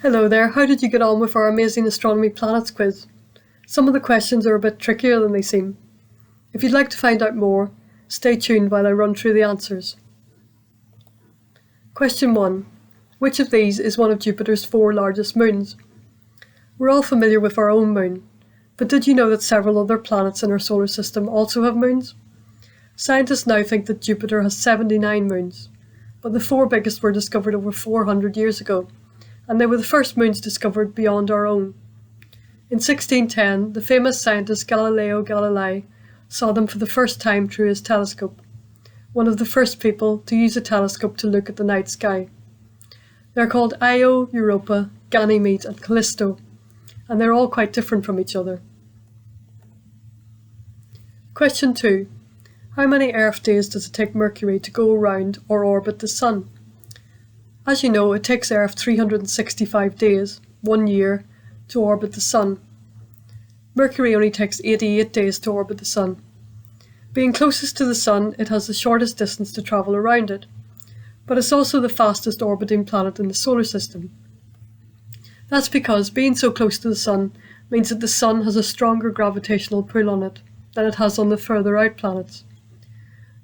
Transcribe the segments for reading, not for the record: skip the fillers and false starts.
Hello there, how did you get on with our Amazing Astronomy Planets quiz? Some of the questions are a bit trickier than they seem. If you'd like to find out more, stay tuned while I run through the answers. Question 1. Which of these is one of Jupiter's 4 largest moons? We're all familiar with our own moon, but did you know that several other planets in our solar system also have moons? Scientists now think that Jupiter has 79 moons, but the 4 biggest were discovered over 400 years ago, and they were the first moons discovered beyond our own. In 1610, the famous scientist Galileo Galilei saw them for the first time through his telescope, one of the first people to use a telescope to look at the night sky. They're called Io, Europa, Ganymede and Callisto, and they're all quite different from each other. Question 2. How many Earth days does it take Mercury to go around or orbit the Sun? As you know, it takes Earth 365 days, 1 year, to orbit the Sun. Mercury only takes 88 days to orbit the Sun. Being closest to the Sun, it has the shortest distance to travel around it, but it's also the fastest orbiting planet in the solar system. That's because being so close to the Sun means that the Sun has a stronger gravitational pull on it than it has on the further out planets.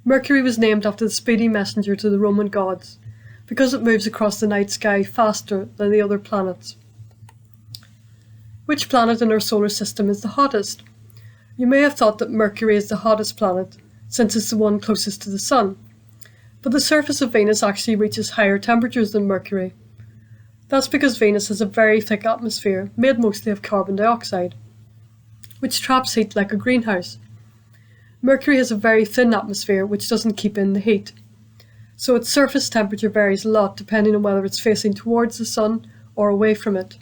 Mercury was named after the speedy messenger to the Roman gods, because it moves across the night sky faster than the other planets. Which planet in our solar system is the hottest? You may have thought that Mercury is the hottest planet, since it's the one closest to the Sun, but the surface of Venus actually reaches higher temperatures than Mercury. That's because Venus has a very thick atmosphere, made mostly of carbon dioxide, which traps heat like a greenhouse. Mercury has a very thin atmosphere which doesn't keep in the heat, so its surface temperature varies a lot depending on whether it's facing towards the Sun or away from it.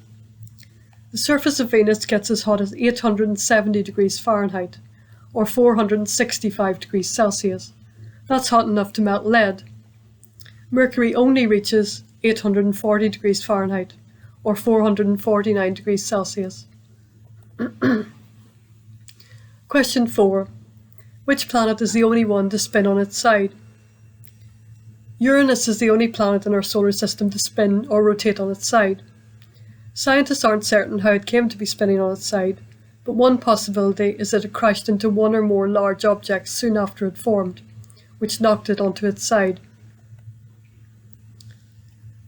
The surface of Venus gets as hot as 870 degrees Fahrenheit, or 465 degrees Celsius. That's hot enough to melt lead. Mercury only reaches 840 degrees Fahrenheit, or 449 degrees Celsius. Question 4. Which planet is the only one to spin on its side? Uranus is the only planet in our solar system to spin or rotate on its side. Scientists aren't certain how it came to be spinning on its side, but one possibility is that it crashed into one or more large objects soon after it formed, which knocked it onto its side.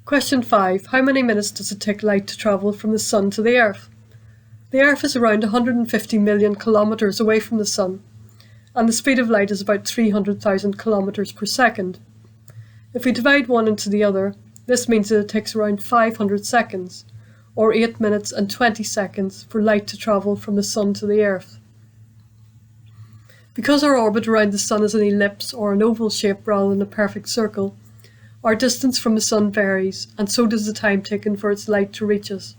Question 5. How many minutes does it take light to travel from the Sun to the Earth? The Earth is around 150 million kilometres away from the Sun, and the speed of light is about 300,000 kilometres per second. If we divide one into the other, this means that it takes around 500 seconds, or 8 minutes and 20 seconds, for light to travel from the Sun to the Earth. Because our orbit around the Sun is an ellipse or an oval shape rather than a perfect circle, our distance from the Sun varies, and so does the time taken for its light to reach us.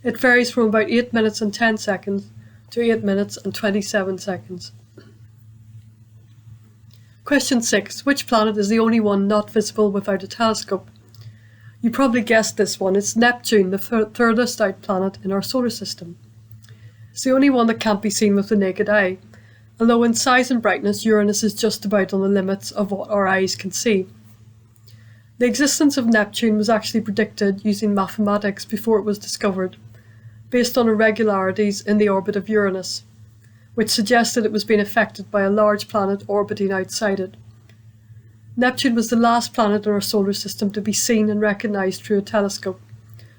It varies from about 8 minutes and 10 seconds to 8 minutes and 27 seconds. Question 6. Which planet is the only one not visible without a telescope? You probably guessed this one. It's Neptune, the furthest out planet in our solar system. It's the only one that can't be seen with the naked eye, although in size and brightness Uranus is just about on the limits of what our eyes can see. The existence of Neptune was actually predicted using mathematics before it was discovered, based on irregularities in the orbit of Uranus, which suggested it was being affected by a large planet orbiting outside it. Neptune was the last planet in our solar system to be seen and recognised through a telescope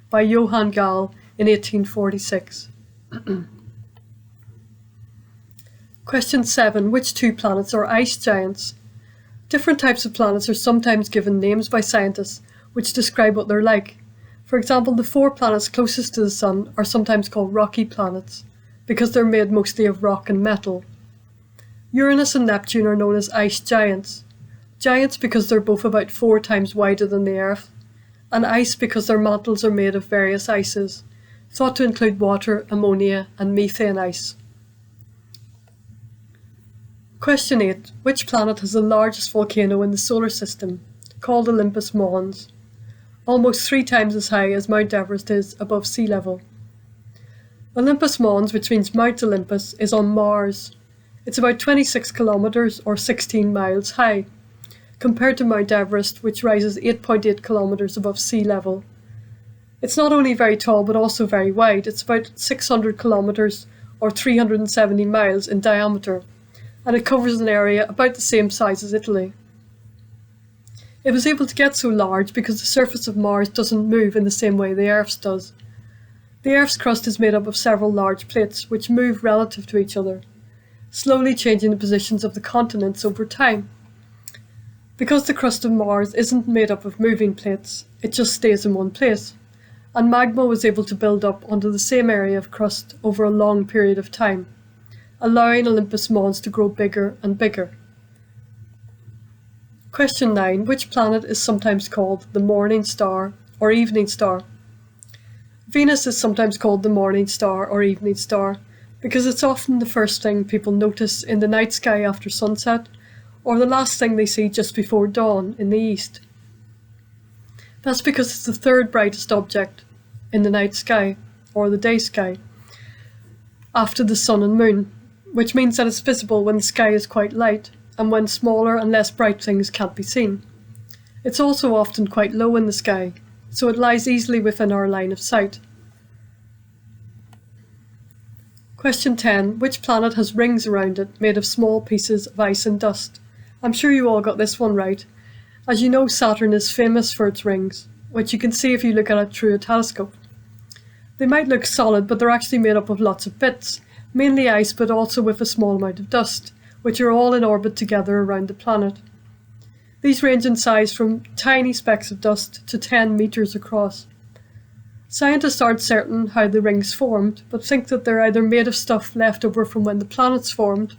by Johann Galle in 1846. Question 7. Which 2 planets are ice giants? Different types of planets are sometimes given names by scientists which describe what they're like. For example, the 4 planets closest to the Sun are sometimes called rocky planets, because they're made mostly of rock and metal. Uranus and Neptune are known as ice giants. Giants because they're both about 4 times wider than the Earth, and ice because their mantles are made of various ices, thought to include water, ammonia, and methane ice. Question 8. Which planet has the largest volcano in the solar system, called Olympus Mons, almost 3 times as high as Mount Everest is above sea level? Olympus Mons, which means Mount Olympus, is on Mars. It's about 26 kilometres or 16 miles high, compared to Mount Everest, which rises 8.8 kilometres above sea level. It's not only very tall but also very wide. It's about 600 kilometres or 370 miles in diameter, and it covers an area about the same size as Italy. It was able to get so large because the surface of Mars doesn't move in the same way the Earth's does. The Earth's crust is made up of several large plates which move relative to each other, slowly changing the positions of the continents over time. Because the crust of Mars isn't made up of moving plates, it just stays in one place, and magma was able to build up onto the same area of crust over a long period of time, allowing Olympus Mons to grow bigger and bigger. Question 9. Which planet is sometimes called the morning star or evening star? Venus is sometimes called the morning star or evening star because it's often the first thing people notice in the night sky after sunset, or the last thing they see just before dawn in the east. That's because it's the third brightest object in the night sky, or the day sky, after the sun and moon, which means that it's visible when the sky is quite light and when smaller and less bright things can't be seen. It's also often quite low in the sky, so it lies easily within our line of sight. Question 10. Which planet has rings around it made of small pieces of ice and dust? I'm sure you all got this one right. As you know, Saturn is famous for its rings, which you can see if you look at it through a telescope. They might look solid, but they're actually made up of lots of bits, mainly ice but also with a small amount of dust, which are all in orbit together around the planet. These range in size from tiny specks of dust to 10 meters across. Scientists aren't certain how the rings formed, but think that they're either made of stuff left over from when the planets formed,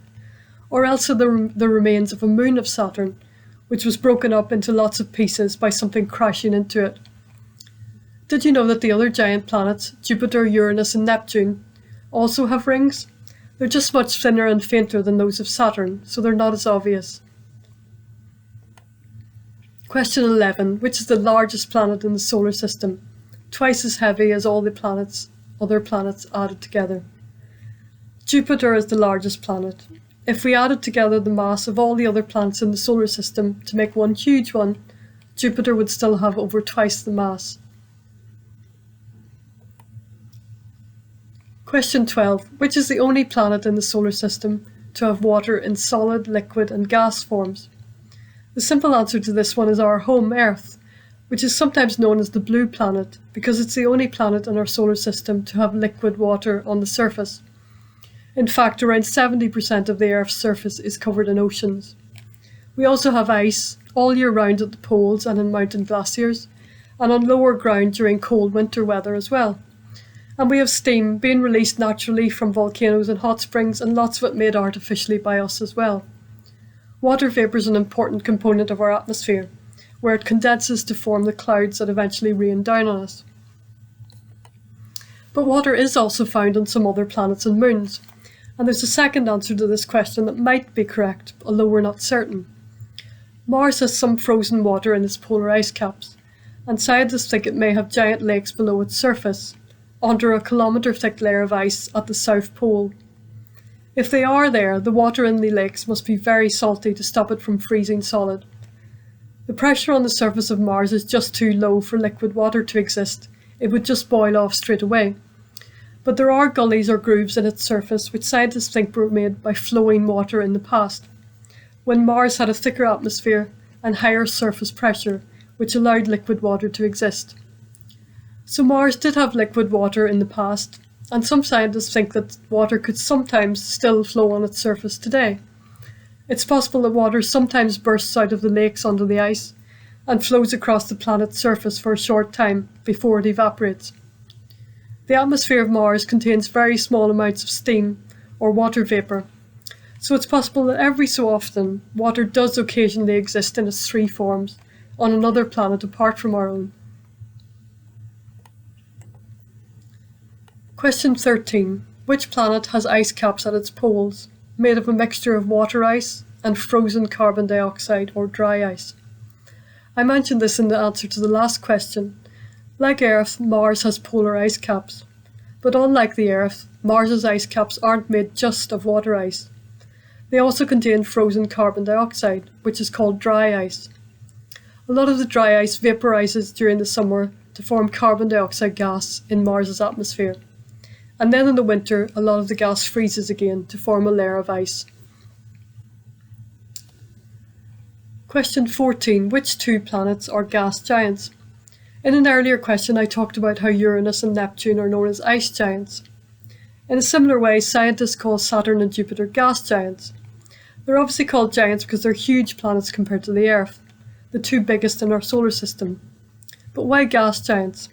or else are the remains of a moon of Saturn, which was broken up into lots of pieces by something crashing into it. Did you know that the other giant planets, Jupiter, Uranus and Neptune, also have rings? They're just much thinner and fainter than those of Saturn, so they're not as obvious. Question 11. Which is the largest planet in the solar system? Twice as heavy as all the other planets added together. Jupiter is the largest planet. If we added together the mass of all the other planets in the solar system to make one huge one, Jupiter would still have over twice the mass. Question 12. Which is the only planet in the solar system to have water in solid, liquid and gas forms? The simple answer to this one is our home Earth, which is sometimes known as the blue planet because it's the only planet in our solar system to have liquid water on the surface. In fact, around 70% of the Earth's surface is covered in oceans. We also have ice all year round at the poles and in mountain glaciers, and on lower ground during cold winter weather as well. And we have steam being released naturally from volcanoes and hot springs, and lots of it made artificially by us as well. Water vapour is an important component of our atmosphere, where it condenses to form the clouds that eventually rain down on us. But water is also found on some other planets and moons, and there's a second answer to this question that might be correct, although we're not certain. Mars has some frozen water in its polar ice caps, and scientists think it may have giant lakes below its surface, under a kilometre-thick layer of ice at the South Pole. If they are there, the water in the lakes must be very salty to stop it from freezing solid. The pressure on the surface of Mars is just too low for liquid water to exist. It would just boil off straight away. But there are gullies or grooves in its surface which scientists think were made by flowing water in the past, when Mars had a thicker atmosphere and higher surface pressure, which allowed liquid water to exist. So Mars did have liquid water in the past, and some scientists think that water could sometimes still flow on its surface today. It's possible that water sometimes bursts out of the lakes under the ice and flows across the planet's surface for a short time before it evaporates. The atmosphere of Mars contains very small amounts of steam or water vapour, so it's possible that every so often water does occasionally exist in its three forms on another planet apart from our own. Question 13. Which planet has ice caps at its poles, made of a mixture of water ice and frozen carbon dioxide or dry ice? I mentioned this in the answer to the last question. Like Earth, Mars has polar ice caps. But unlike the Earth, Mars's ice caps aren't made just of water ice. They also contain frozen carbon dioxide, which is called dry ice. A lot of the dry ice vaporizes during the summer to form carbon dioxide gas in Mars's atmosphere. And then in the winter, a lot of the gas freezes again to form a layer of ice. Question 14. Which two planets are gas giants? In an earlier question, I talked about how Uranus and Neptune are known as ice giants. In a similar way, scientists call Saturn and Jupiter gas giants. They're obviously called giants because they're huge planets compared to the Earth, the two biggest in our solar system. But why gas giants?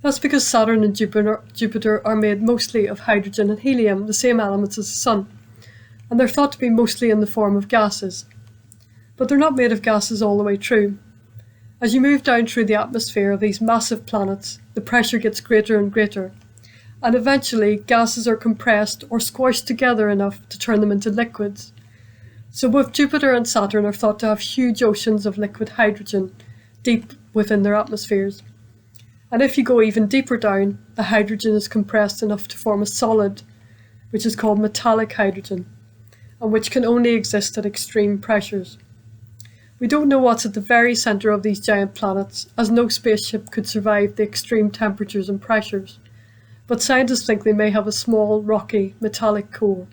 That's because Saturn and Jupiter are made mostly of hydrogen and helium, the same elements as the Sun, and they're thought to be mostly in the form of gases. But they're not made of gases all the way through. As you move down through the atmosphere of these massive planets, the pressure gets greater and greater, and eventually gases are compressed or squashed together enough to turn them into liquids. So both Jupiter and Saturn are thought to have huge oceans of liquid hydrogen deep within their atmospheres. And if you go even deeper down, the hydrogen is compressed enough to form a solid, which is called metallic hydrogen, and which can only exist at extreme pressures. We don't know what's at the very centre of these giant planets, as no spaceship could survive the extreme temperatures and pressures, but scientists think they may have a small, rocky, metallic core.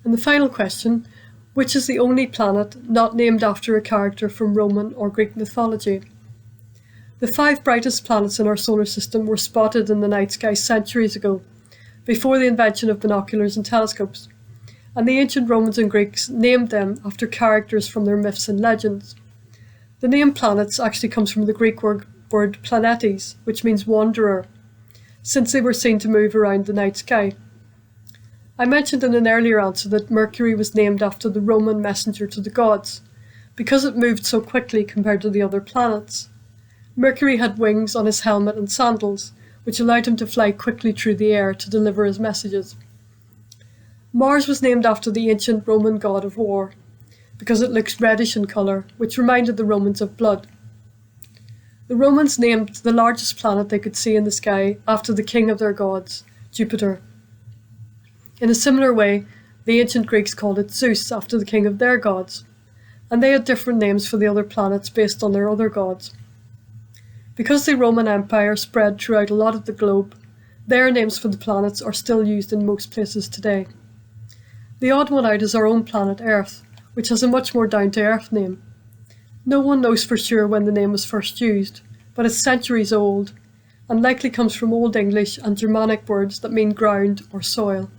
And the final question, which is the only planet not named after a character from Roman or Greek mythology? The 5 brightest planets in our solar system were spotted in the night sky centuries ago, before the invention of binoculars and telescopes, and the ancient Romans and Greeks named them after characters from their myths and legends. The name planets actually comes from the Greek word planetes, which means wanderer, since they were seen to move around the night sky. I mentioned in an earlier answer that Mercury was named after the Roman messenger to the gods, because it moved so quickly compared to the other planets. Mercury had wings on his helmet and sandals, which allowed him to fly quickly through the air to deliver his messages. Mars was named after the ancient Roman god of war, because it looks reddish in colour, which reminded the Romans of blood. The Romans named the largest planet they could see in the sky after the king of their gods, Jupiter. In a similar way, the ancient Greeks called it Zeus after the king of their gods, and they had different names for the other planets based on their other gods. Because the Roman Empire spread throughout a lot of the globe, their names for the planets are still used in most places today. The odd one out is our own planet Earth, which has a much more down-to-earth name. No one knows for sure when the name was first used, but it's centuries old, and likely comes from Old English and Germanic words that mean ground or soil.